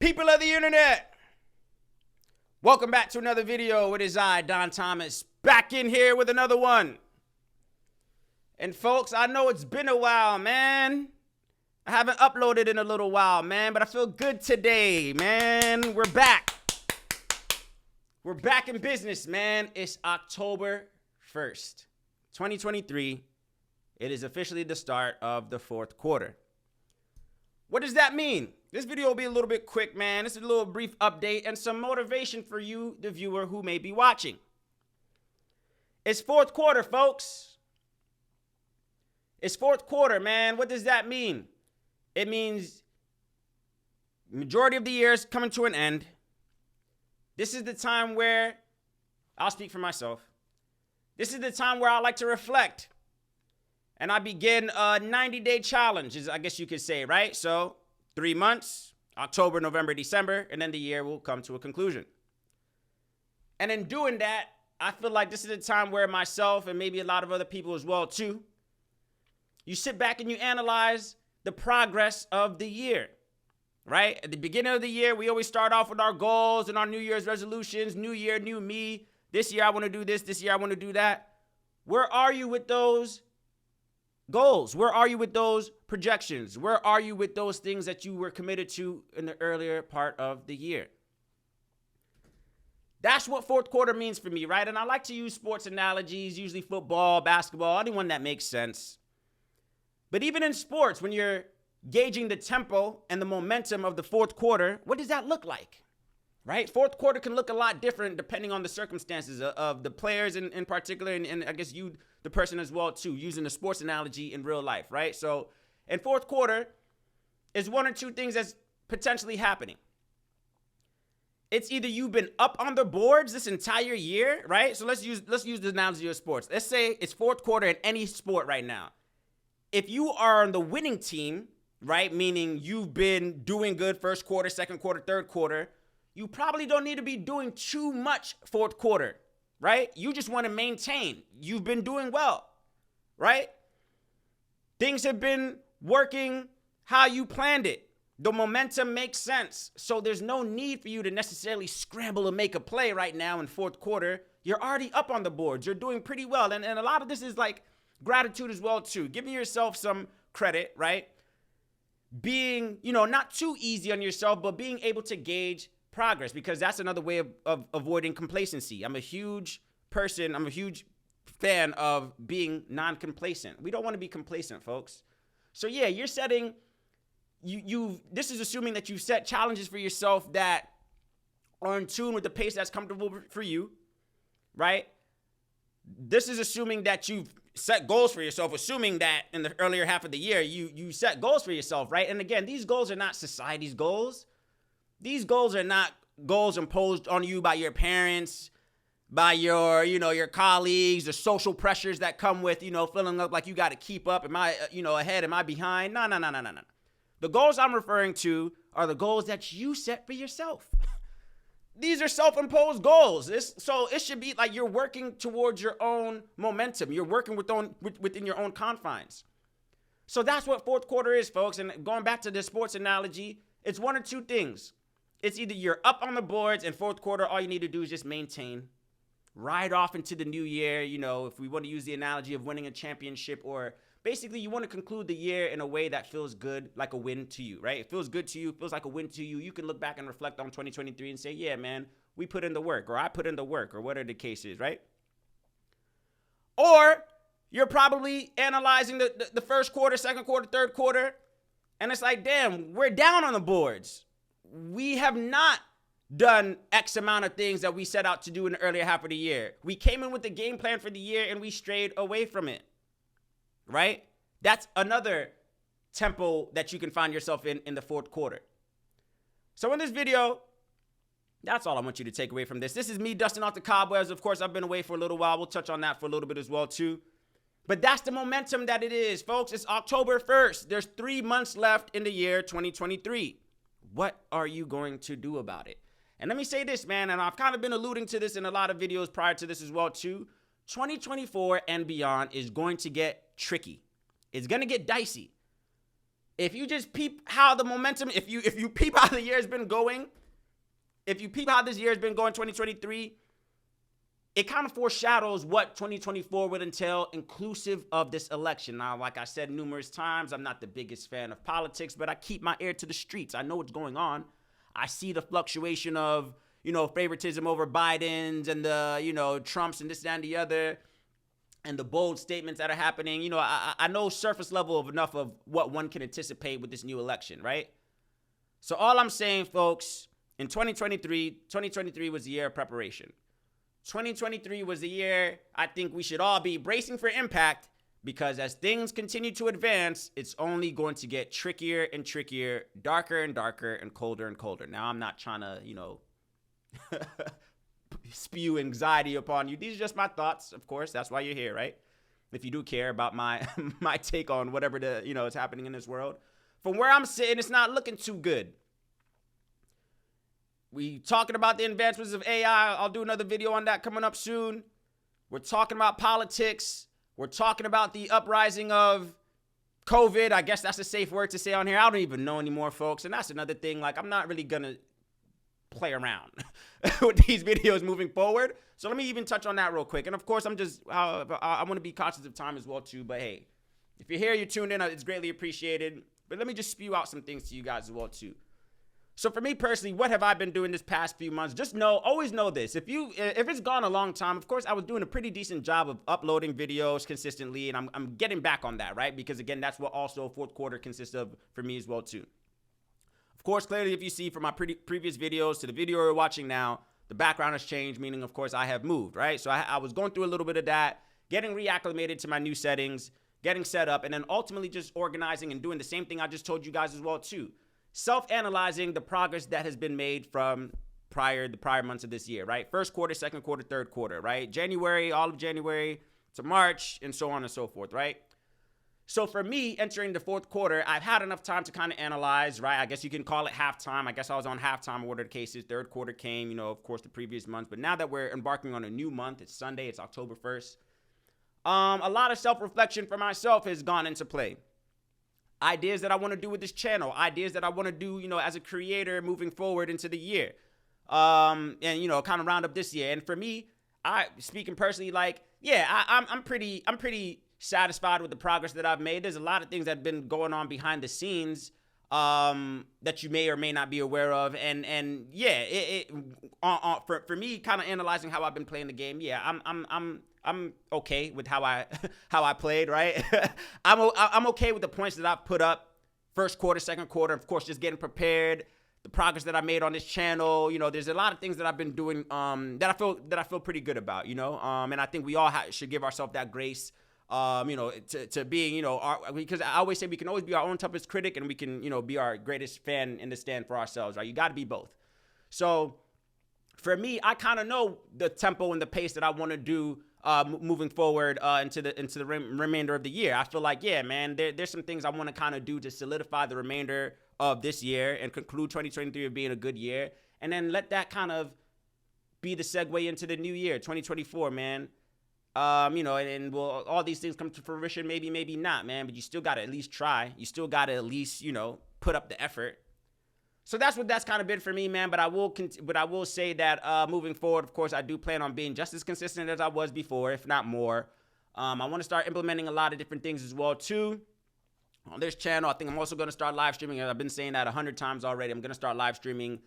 People of the internet, welcome back to another video. It is I, Don Thomas, back in here with another one. And folks, I know it's been a while, man. I haven't uploaded in a little while, man, but I feel good today, man. We're back. We're back in business, man. It's October 1st, 2023. It is officially the start of the fourth quarter. What does that mean? This video will be a little bit quick, man. This is a little brief update and some motivation for you, the viewer, who may be watching. It's fourth quarter, folks. It's fourth quarter, man. What does that mean? It means the majority of the year is coming to an end. This is the time where, I'll speak for myself. This is the time where I like to reflect. And I begin a 90-day challenge, I guess you could say, right? So 3 months, October, November, December, and then the year will come to a conclusion. And in doing that, I feel like this is a time where myself and maybe a lot of other people as well too, you sit back and you analyze the progress of the year, right? At the beginning of the year, we always start off with our goals and our New Year's resolutions. New year, new me. This year I want to do this. This year I want to do that. Where are you with those goals? Where are you with those projections? Where are you with those things that you were committed to in the earlier part of the year? That's what fourth quarter means for me, right? And I like to use sports analogies, usually football, basketball, anyone that makes sense. But even in sports, when you're gauging the tempo and the momentum of the fourth quarter, what does that look like? Right? Fourth quarter can look a lot different depending on the circumstances of the players in particular, and I guess you, the person as well too, using the sports analogy in real life, right? So in fourth quarter is one or two things that's potentially happening. It's either you've been up on the boards this entire year, right? So let's use the analogy of sports. Let's say it's fourth quarter in any sport right now. If you are on the winning team, right, meaning you've been doing good first quarter, second quarter, third quarter, you probably don't need to be doing too much fourth quarter, right? You just want to maintain. You've been doing well, right? Things have been working how you planned it. The momentum makes sense. So there's no need for you to necessarily scramble and make a play right now in fourth quarter. You're already up on the boards. You're doing pretty well. And a lot of this is like gratitude as well too. Giving yourself some credit, right? Being, not too easy on yourself, but being able to gauge progress, because that's another way of avoiding complacency. I'm a huge person. I'm a huge fan of being non-complacent. We don't want to be complacent, folks. So yeah, you're setting, this is assuming that you've set challenges for yourself that are in tune with the pace that's comfortable for you, right? This is assuming that you've set goals for yourself, assuming that in the earlier half of the year, you set goals for yourself, right? And again, these goals are not society's goals. These goals are not goals imposed on you by your parents, by your, your colleagues, the social pressures that come with, feeling like you got to keep up. Am I, ahead? Am I behind? No. The goals I'm referring to are the goals that you set for yourself. These are self-imposed goals. So it should be like you're working towards your own momentum. You're working within your own confines. So that's what fourth quarter is, folks. And going back to the sports analogy, it's one or two things. It's either you're up on the boards in fourth quarter, all you need to do is just maintain, ride off into the new year. If we want to use the analogy of winning a championship, or basically you want to conclude the year in a way that feels good, like a win to you, right? It feels good to you, feels like a win to you. You can look back and reflect on 2023 and say, yeah, man, we put in the work, or I put in the work, or whatever the case is, right? Or you're probably analyzing the first quarter, second quarter, third quarter, and it's like, damn, we're down on the boards. We have not done X amount of things that we set out to do in the earlier half of the year. We came in with the game plan for the year and we strayed away from it, right? That's another tempo that you can find yourself in the fourth quarter. So in this video, that's all I want you to take away from this. This is me dusting off the cobwebs. Of course, I've been away for a little while. We'll touch on that for a little bit as well too. But that's the momentum that it is, folks. It's October 1st. There's 3 months left in the year 2023. What are you going to do about it? And let me say this, man, and I've kind of been alluding to this in a lot of videos prior to this as well too. 2024 and beyond is going to get tricky. It's going to get dicey. if you just peep how the momentum, if you peep how the year has been going, if you peep how this year has been going, 2023, it kind of foreshadows what 2024 would entail, inclusive of this election. Now, like I said numerous times, I'm not the biggest fan of politics, but I keep my ear to the streets. I know what's going on. I see the fluctuation of, favoritism over Biden's and the, Trump's and this, that, and the other, and the bold statements that are happening. I know surface level of enough of what one can anticipate with this new election, right? So all I'm saying, folks, in 2023 was the year of preparation. 2023 was the year I think we should all be bracing for impact, because as things continue to advance, it's only going to get trickier and trickier, darker and darker, and colder. Now, I'm not trying to, spew anxiety upon you. These are just my thoughts, of course. That's why you're here, right? If you do care about my my take on whatever is happening in this world. From where I'm sitting, it's not looking too good. We talking about the advancements of AI. I'll do another video on that coming up soon. We're talking about politics. We're talking about the uprising of COVID. I guess that's a safe word to say on here. I don't even know anymore, folks. And that's another thing. Like, I'm not really going to play around with these videos moving forward. So let me even touch on that real quick. And of course, I want to be conscious of time as well too. But hey, if you're here, you're tuned in, it's greatly appreciated. But let me just spew out some things to you guys as well too. So for me personally, what have I been doing this past few months? Just always know this. If it's gone a long time, of course, I was doing a pretty decent job of uploading videos consistently, and I'm getting back on that, right? Because again, that's what also fourth quarter consists of for me as well too. Of course, clearly, if you see from my previous videos to the video you're watching now, the background has changed, meaning, of course, I have moved, right? So I was going through a little bit of that, getting reacclimated to my new settings, getting set up, and then ultimately just organizing and doing the same thing I just told you guys as well too. Self-analyzing the progress that has been made from the prior months of this year, right? First quarter, second quarter, third quarter, right? January, all of January to March, and so on and so forth, right? So for me, entering the fourth quarter, I've had enough time to kind of analyze, right? I guess you can call it halftime. I guess I was on halftime order of cases. Third quarter came, of course, the previous month. But now that we're embarking on a new month, it's Sunday, it's October 1st. A lot of self-reflection for myself has gone into play. Ideas that I want to do with this channel, ideas that I want to do, as a creator moving forward into the year. And, kind of round up this year. And for me, speaking personally, I'm pretty satisfied with the progress that I've made. There's a lot of things that have been going on behind the scenes that you may or may not be aware of. And yeah, for me, kind of analyzing how I've been playing the game. Yeah, I'm okay with how I played, right? I'm okay with the points that I've put up first quarter, second quarter. Of course, just getting prepared. The progress that I made on this channel, there's a lot of things that I've been doing that I feel pretty good about, and I think we all should give ourselves that grace. To being, because I always say we can always be our own toughest critic, and we can, be our greatest fan in the stand for ourselves, right? You got to be both. So for me, I kind of know the tempo and the pace that I want to do moving forward into the remainder of the year. I feel like, yeah, man, there's some things I want to kind of do to solidify the remainder of this year and conclude 2023 as being a good year, and then let that kind of be the segue into the new year, 2024, man. And will all these things come to fruition? Maybe not, man. But you still got to at least try. You still got to at least, put up the effort. So that's kind of been for me, man. But I will say that moving forward, of course, I do plan on being just as consistent as I was before, if not more. I want to start implementing a lot of different things as well too on this channel. I think I'm also going to start live streaming. I've been saying that 100 times already. I'm going to start live streaming,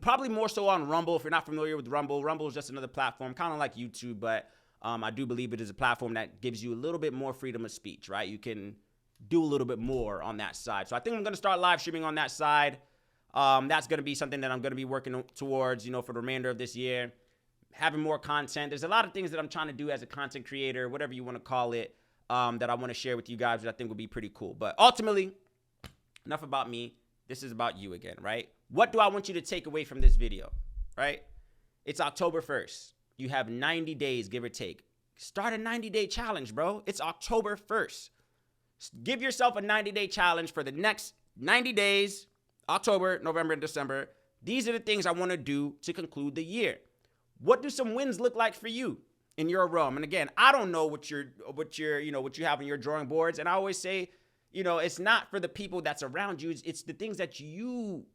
probably more so on Rumble. If you're not familiar with Rumble is just another platform, kind of like YouTube, but I do believe it is a platform that gives you a little bit more freedom of speech, right? You can do a little bit more on that side. So I think I'm going to start live streaming on that side. That's going to be something that I'm going to be working towards, for the remainder of this year. Having more content. There's a lot of things that I'm trying to do as a content creator, whatever you want to call it, that I want to share with you guys, which I think will be pretty cool. But ultimately, enough about me. This is about you again, right? What do I want you to take away from this video, right? It's October 1st. You have 90 days, give or take. Start a 90-day challenge, bro. It's October 1st. Give yourself a 90-day challenge for the next 90 days, October, November, and December. These are the things I want to do to conclude the year. What do some wins look like for you in your realm? And again, I don't know what you have on your drawing boards. And I always say, it's not for the people that's around you. It's the things that you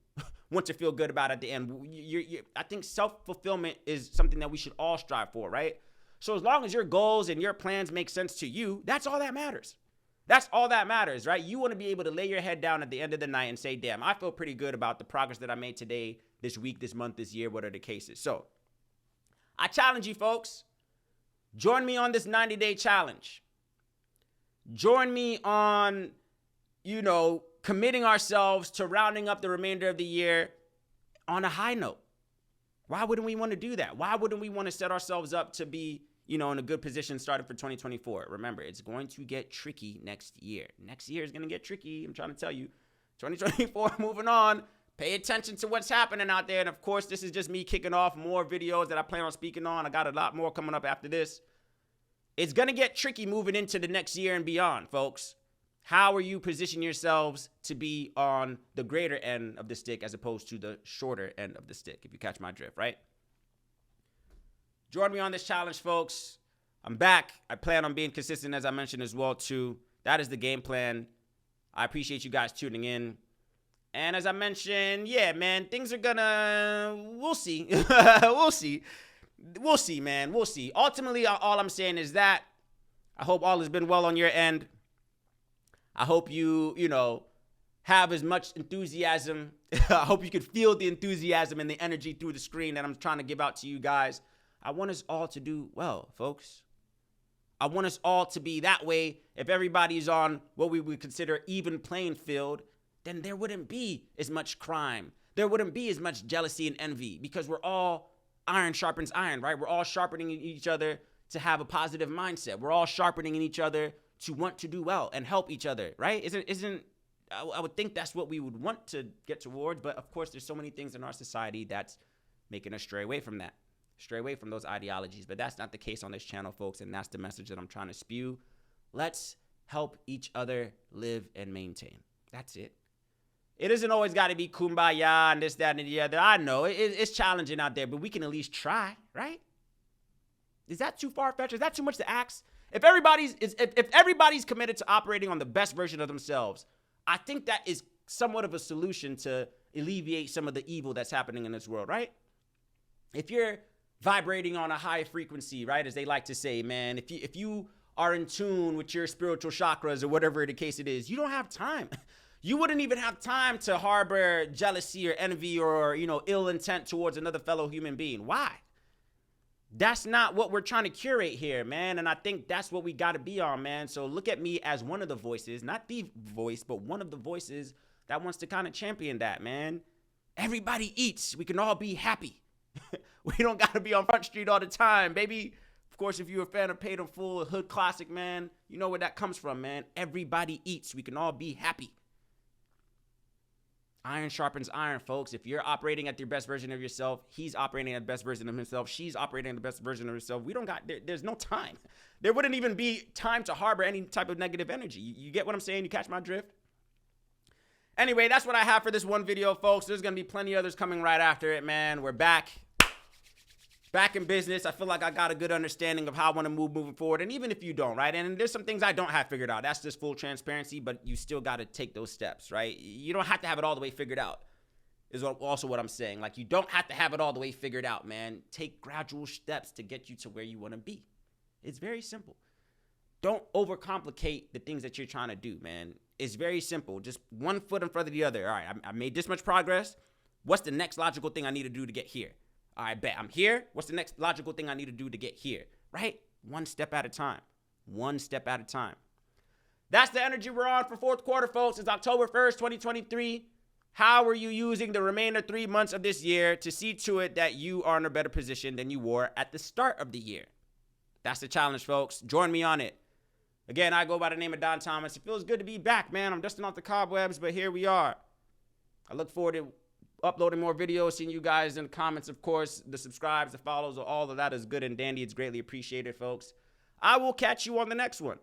want to feel good about at the end. I think self-fulfillment is something that we should all strive for, right? So as long as your goals and your plans make sense to you, that's all that matters. That's all that matters, right? You want to be able to lay your head down at the end of the night and say, damn, I feel pretty good about the progress that I made today, this week, this month, this year, whatever the case is. So I challenge you folks, join me on this 90-day challenge. Join me on, committing ourselves to rounding up the remainder of the year on a high note. Why wouldn't we want to do that? Why wouldn't we want to set ourselves up to be, in a good position started for 2024? Remember, it's going to get tricky next year. Next year is going to get tricky. I'm trying to tell you. 2024, moving on. Pay attention to what's happening out there. And of course, this is just me kicking off more videos that I plan on speaking on. I got a lot more coming up after this. It's going to get tricky moving into the next year and beyond, folks. How are you positioning yourselves to be on the greater end of the stick as opposed to the shorter end of the stick, if you catch my drift, right? Join me on this challenge, folks. I'm back. I plan on being consistent, as I mentioned as well, too. That is the game plan. I appreciate you guys tuning in. And as I mentioned, yeah, man, things are we'll see. We'll see, man. We'll see. Ultimately, all I'm saying is that I hope all has been well on your end. I hope you, have as much enthusiasm. I hope you could feel the enthusiasm and the energy through the screen that I'm trying to give out to you guys. I want us all to do well, folks. I want us all to be that way. If everybody's on what we would consider even playing field, then there wouldn't be as much crime. There wouldn't be as much jealousy and envy because we're all iron sharpens iron, right? We're all sharpening each other to have a positive mindset. We're all sharpening each other to want to do well and help each other, right? I would think that's what we would want to get towards, but of course there's so many things in our society that's making us stray away from that, stray away from those ideologies, but that's not the case on this channel, folks, and that's the message that I'm trying to spew. Let's help each other live and maintain. That's it. It isn't always got to be kumbaya and this, that, and the other. I know it's challenging out there, but we can at least try, right? Is that too far-fetched? Is that too much to ask? If everybody's committed to operating on the best version of themselves, I think that is somewhat of a solution to alleviate some of the evil that's happening in this world, right? If you're vibrating on a high frequency, right, as they like to say, man, if you are in tune with your spiritual chakras or whatever the case it is, you don't have time. You wouldn't even have time to harbor jealousy or envy or, ill intent towards another fellow human being. Why? That's not what we're trying to curate here, man. And I think that's what we got to be on, man. So look at me as one of the voices, not the voice, but one of the voices that wants to kind of champion that, man. Everybody eats. We can all be happy. We don't got to be on Front Street all the time, baby. Of course, if you're a fan of Paid in Full, a hood classic, man, you know where that comes from, man. Everybody eats. We can all be happy. Iron sharpens iron, folks. If you're operating at your best version of yourself, he's operating at the best version of himself. She's operating at the best version of herself. There's no time. There wouldn't even be time to harbor any type of negative energy. You get what I'm saying? You catch my drift? Anyway, that's what I have for this one video, folks. There's going to be plenty others coming right after it, man. We're back in business. I feel like I got a good understanding of how I want to move moving forward. And even if you don't, right? And there's some things I don't have figured out. That's just full transparency, but you still got to take those steps, right? You don't have to have it all the way figured out is also what I'm saying. Like, you don't have to have it all the way figured out, man. Take gradual steps to get you to where you want to be. It's very simple. Don't overcomplicate the things that you're trying to do, man. It's very simple. Just one foot in front of the other. All right, I made this much progress. What's the next logical thing I need to do to get here? All right, bet I'm here. What's the next logical thing I need to do to get here? Right? One step at a time. One step at a time. That's the energy we're on for fourth quarter, folks. It's October 1st, 2023. How are you using the remainder 3 months of this year to see to it that you are in a better position than you were at the start of the year? That's the challenge, folks. Join me on it. Again, I go by the name of Don Thomas. It feels good to be back, man. I'm dusting off the cobwebs, but here we are. I look forward to uploading more videos, seeing you guys in the comments, of course. The subscribes, the follows, all of that is good and dandy. It's greatly appreciated, folks. I will catch you on the next one.